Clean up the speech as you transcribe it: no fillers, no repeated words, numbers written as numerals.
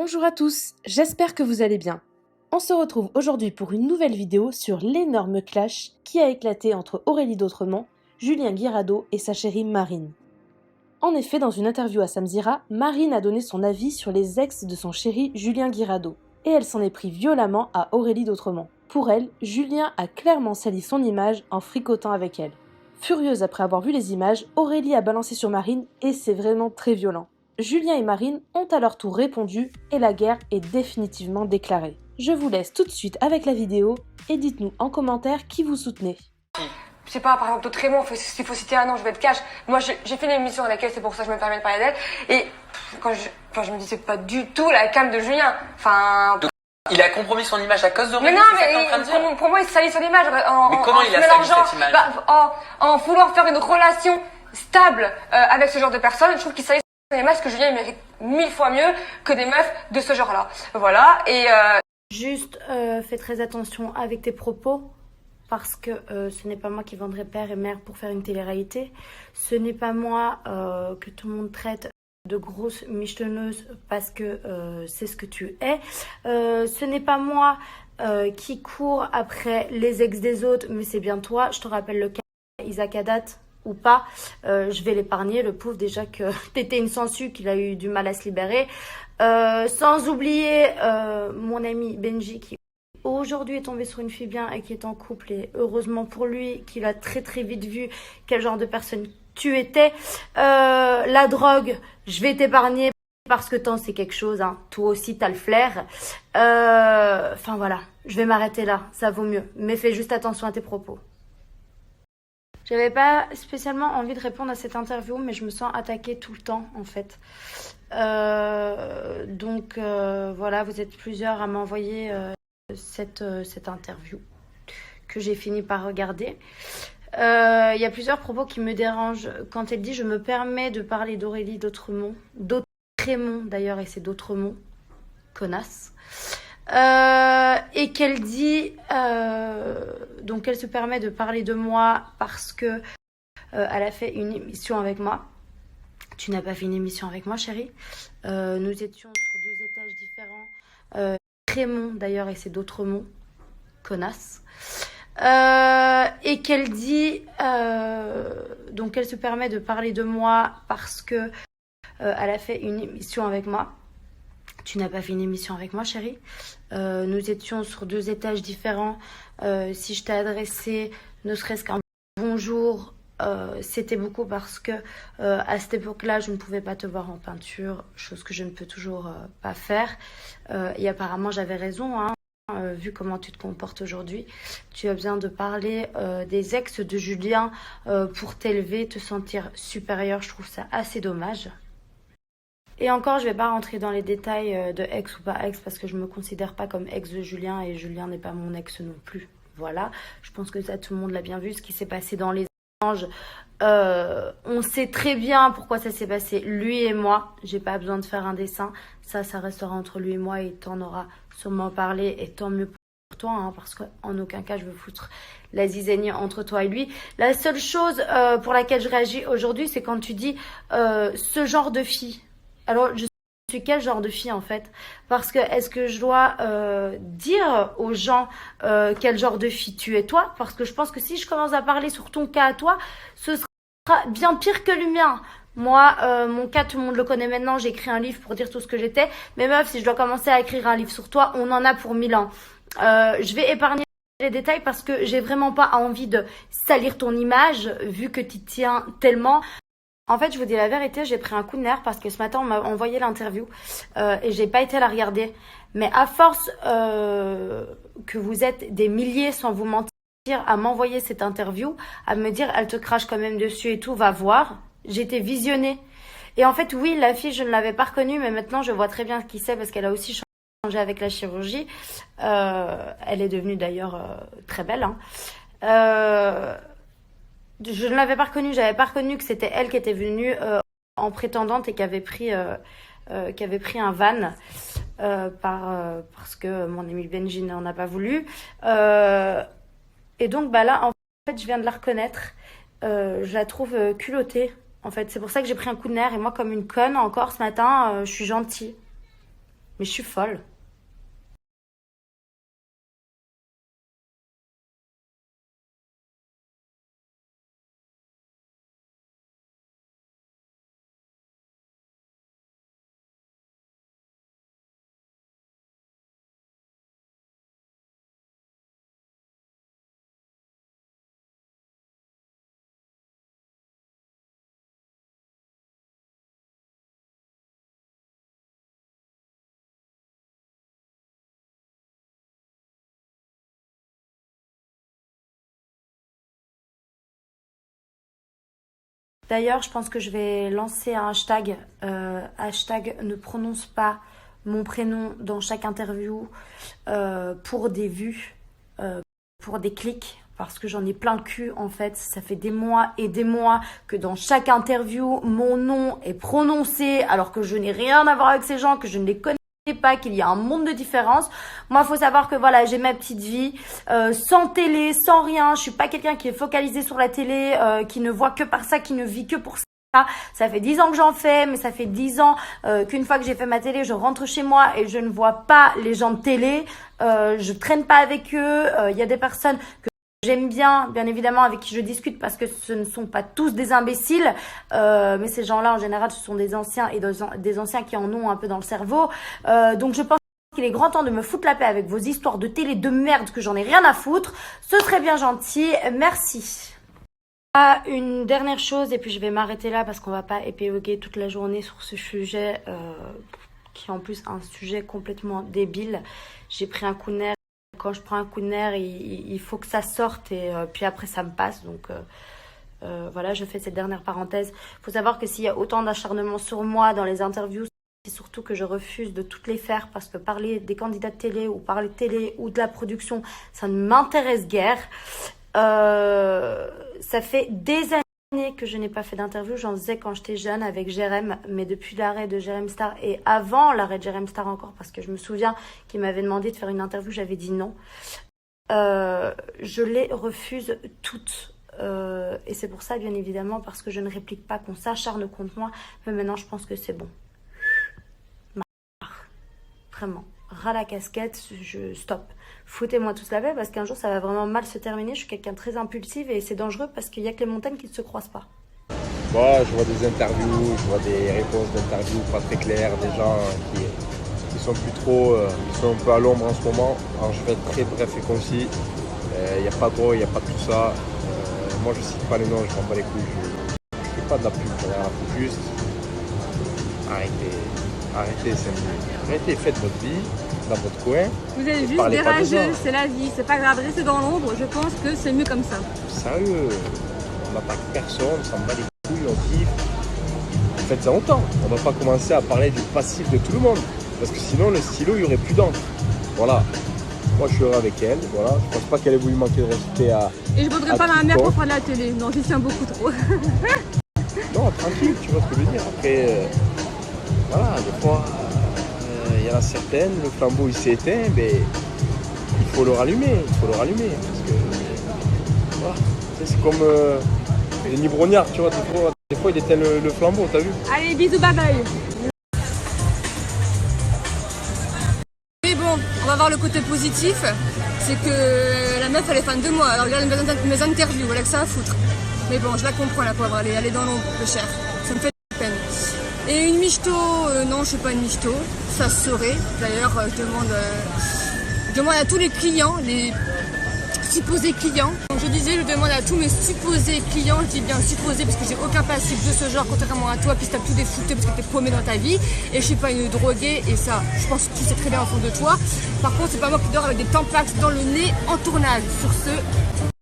Bonjour à tous, j'espère que vous allez bien. On se retrouve aujourd'hui pour une nouvelle vidéo sur l'énorme clash qui a éclaté entre Aurélie d'Autremont, Julien Guirado et sa chérie Marine. En effet, dans une interview à Samzira, Marine a donné son avis sur les ex de son chéri Julien Guirado, et elle s'en est pris violemment à Aurélie d'Autremont. Pour elle, Julien a clairement sali son image en fricotant avec elle. Furieuse après avoir vu les images, Aurélie a balancé sur Marine et c'est vraiment très violent. Julien et Marine ont à leur tour répondu et la guerre est définitivement déclarée. Je vous laisse tout de suite avec la vidéo et dites-nous en commentaire qui vous soutenez. Je sais pas, par exemple, Autremont, s'il faut citer un nom, je vais être cash. Moi, j'ai fait une émission avec elle, c'est pour ça que je me permets de parler d'elle. Et quand je me dis, c'est pas du tout la cam de Julien. Enfin. Donc, il a compromis son image à cause d'Aurélie. Mais non, mais pour moi, il salit son image. Mais comment il a sali cette image? En voulant faire une relation stable avec ce genre de personnes, je trouve qu'il salit son image, que Julien, il mérite 1000 fois mieux que des meufs de ce genre-là. Voilà, et Juste, fais très attention avec tes propos. Parce que ce n'est pas moi qui vendrai père et mère pour faire une télé-réalité. Ce n'est pas moi que tout le monde traite de grosse michetonneuse parce que c'est ce que tu es. Ce n'est pas moi qui court après les ex des autres, mais c'est bien toi. Je te rappelle le cas Isaac Haddad ou pas. Je vais l'épargner, le pauvre, déjà que t'étais une sangsue, qu'il a eu du mal à se libérer. Sans oublier mon ami Benji qui aujourd'hui est tombé sur une fille bien et qui est en couple, et heureusement pour lui qu'il a très très vite vu quel genre de personne tu étais. La drogue, je vais t'épargner parce que t'en sais quelque chose, hein. Toi aussi t'as le flair. Enfin voilà, je vais m'arrêter là, ça vaut mieux. Mais fais juste attention à tes propos. J'avais pas spécialement envie de répondre à cette interview, mais je me sens attaquée tout le temps en fait. Donc voilà, vous êtes plusieurs à m'envoyer cette interview que j'ai fini par regarder. Il y a plusieurs propos qui me dérangent. Quand elle dit « Je me permets de parler d'Aurélie d'Autremont », d'ailleurs, et c'est d'Autremont, connasse. Et qu'elle dit donc elle se permet de parler de moi parce que elle a fait une émission avec moi. Tu n'as pas fait une émission avec moi, chérie. Nous étions sur 2 étages différents. Raymond d'ailleurs, et c'est d'Autremont, connasse. Et qu'elle dit donc elle se permet de parler de moi parce que elle a fait une émission avec moi. Tu n'as pas fait une émission avec moi, chérie. Nous étions sur 2 étages différents. Si je t'ai adressé ne serait-ce qu'un bonjour, c'était beaucoup parce que à cette époque-là, je ne pouvais pas te voir en peinture, chose que je ne peux toujours pas faire. Et apparemment, j'avais raison, hein, vu comment tu te comportes aujourd'hui. Tu as besoin de parler des ex de Julien pour t'élever, te sentir supérieur. Je trouve ça assez dommage. Et encore, je vais pas rentrer dans les détails de ex ou pas ex parce que je me considère pas comme ex de Julien et Julien n'est pas mon ex non plus. Voilà, je pense que ça, tout le monde l'a bien vu, ce qui s'est passé dans les anges. On sait très bien pourquoi ça s'est passé, lui et moi. J'ai pas besoin de faire un dessin. Ça restera entre lui et moi et t'en auras sûrement parlé et tant mieux pour toi, hein, parce qu'en aucun cas je veux foutre la zizanie entre toi et lui. La seule chose pour laquelle je réagis aujourd'hui, c'est quand tu dis ce genre de fille. Alors, je suis quel genre de fille en fait? Parce que est-ce que je dois dire aux gens quel genre de fille tu es toi? Parce que je pense que si je commence à parler sur ton cas à toi, ce sera bien pire que le mien. Moi, mon cas, tout le monde le connaît maintenant. J'ai écrit un livre pour dire tout ce que j'étais. Mais meuf, si je dois commencer à écrire un livre sur toi, on en a pour 1000 ans. Je vais épargner les détails parce que j'ai vraiment pas envie de salir ton image vu que tu tiens tellement. En fait, je vous dis la vérité, j'ai pris un coup de nerf parce que ce matin, on m'a envoyé l'interview et j'ai pas été la regarder. Mais à force que vous êtes des milliers, sans vous mentir, à m'envoyer cette interview, à me dire, elle te crache quand même dessus et tout, va voir. J'ai été visionnée. Et en fait, oui, la fille, je ne l'avais pas reconnue, mais maintenant, je vois très bien qui c'est parce qu'elle a aussi changé avec la chirurgie. Elle est devenue d'ailleurs très belle, hein. Je ne l'avais pas reconnue, j'avais pas reconnu que c'était elle qui était venue en prétendante et qui avait pris un van parce que mon ami Benji n'en a pas voulu. Et donc bah là, en fait, je viens de la reconnaître. Je la trouve culottée. En fait, c'est pour ça que j'ai pris un coup de nerf. Et moi, comme une conne, encore ce matin, je suis gentille. Mais je suis folle. D'ailleurs, je pense que je vais lancer un hashtag. Hashtag ne prononce pas mon prénom dans chaque interview pour des vues, pour des clics. Parce que j'en ai plein le cul en fait. Ça fait des mois et des mois que dans chaque interview, mon nom est prononcé alors que je n'ai rien à voir avec ces gens, que je ne les connais pas, qu'il y a un monde de différence. Moi, il faut savoir que voilà, j'ai ma petite vie, sans télé, sans rien. Je suis pas quelqu'un qui est focalisé sur la télé, qui ne voit que par ça, qui ne vit que pour ça. Ça fait 10 ans que j'en fais, mais ça fait 10 ans qu'une fois que j'ai fait ma télé, je rentre chez moi et je ne vois pas les gens de télé. Je traîne pas avec eux. Il y a des personnes que j'aime bien évidemment, avec qui je discute parce que ce ne sont pas tous des imbéciles, mais ces gens-là, en général, ce sont des anciens et des anciens qui en ont un peu dans le cerveau. Donc, je pense qu'il est grand temps de me foutre la paix avec vos histoires de télé de merde que j'en ai rien à foutre. Ce serait bien gentil. Merci. Une dernière chose, et puis je vais m'arrêter là parce qu'on va pas épiloguer toute la journée sur ce sujet qui est en plus un sujet complètement débile. J'ai pris un coup de nerf. Quand je prends un coup de nerf, il faut que ça sorte et puis après ça me passe. Donc voilà, je fais cette dernière parenthèse. Il faut savoir que s'il y a autant d'acharnement sur moi dans les interviews, c'est surtout que je refuse de toutes les faire parce que parler des candidats de télé ou parler de télé ou de la production, ça ne m'intéresse guère. Ça fait des années que je n'ai pas fait d'interview. J'en faisais quand j'étais jeune avec Jérém, mais depuis l'arrêt de Jérém Star et avant l'arrêt de Jérém Star encore, parce que je me souviens qu'il m'avait demandé de faire une interview, j'avais dit non. Je les refuse toutes. Et c'est pour ça, bien évidemment, parce que je ne réplique pas qu'on s'acharne contre moi. Mais maintenant, je pense que c'est bon. Vraiment. Ras la casquette, je stop. Foutez-moi tous la paix parce qu'un jour ça va vraiment mal se terminer. Je suis quelqu'un de très impulsive et c'est dangereux parce qu'il n'y a que les montagnes qui ne se croisent pas. Moi, je vois des interviews, je vois des réponses d'interviews pas très claires, des gens qui sont plus trop, qui sont un peu à l'ombre en ce moment. Alors je vais être très bref et concis. Il n'y a pas de drogue, il n'y a pas de tout ça. Moi je cite pas les noms, je prends pas les couilles. Je ne fais pas de la pub, faut juste arrêtez, arrêtez, faites votre vie dans votre coin. Vous êtes juste des rageux, c'est la vie, c'est pas grave, restez dans l'ombre, je pense que c'est mieux comme ça. Sérieux, on n'attaque personne, on s'en bat les couilles, on kiffe. Faites-en autant, on ne va pas commencer à parler du passif de tout le monde, parce que sinon le stylo, il n'y aurait plus d'encre. Voilà, moi je suis heureux avec elle, voilà, je pense pas qu'elle ait voulu manquer de respect à... Et je ne voudrais pas ma mère pour faire de la télé, non, j'y tiens beaucoup trop. Non, tranquille, tu vois ce que je veux dire, après... Voilà, des fois, il y en a certaines, le flambeau il s'est éteint, mais il faut le rallumer, parce que voilà, c'est comme les brognards, tu vois, des fois il éteint le flambeau, t'as vu? Allez, bisous, bye bye. Mais bon, on va voir le côté positif, c'est que la meuf elle est fan de moi, elle regarde mes interviews, elle a que ça à foutre. Mais bon, je la comprends la pauvre, elle est dans l'ombre, le cher, ça me fait de peine. Et une michto, non, je suis pas une michto, ça se saurait. D'ailleurs, je demande à tous les clients, les supposés clients. Donc je disais, je demande à tous mes supposés clients, je dis bien supposés parce que j'ai aucun passif de ce genre, contrairement à toi, puis t'as tout défouté parce que t'es paumé dans ta vie. Et je suis pas une droguée, et ça, je pense que tu sais très bien au fond de toi. Par contre, c'est pas moi qui dors avec des tampax dans le nez en tournage. Sur ce...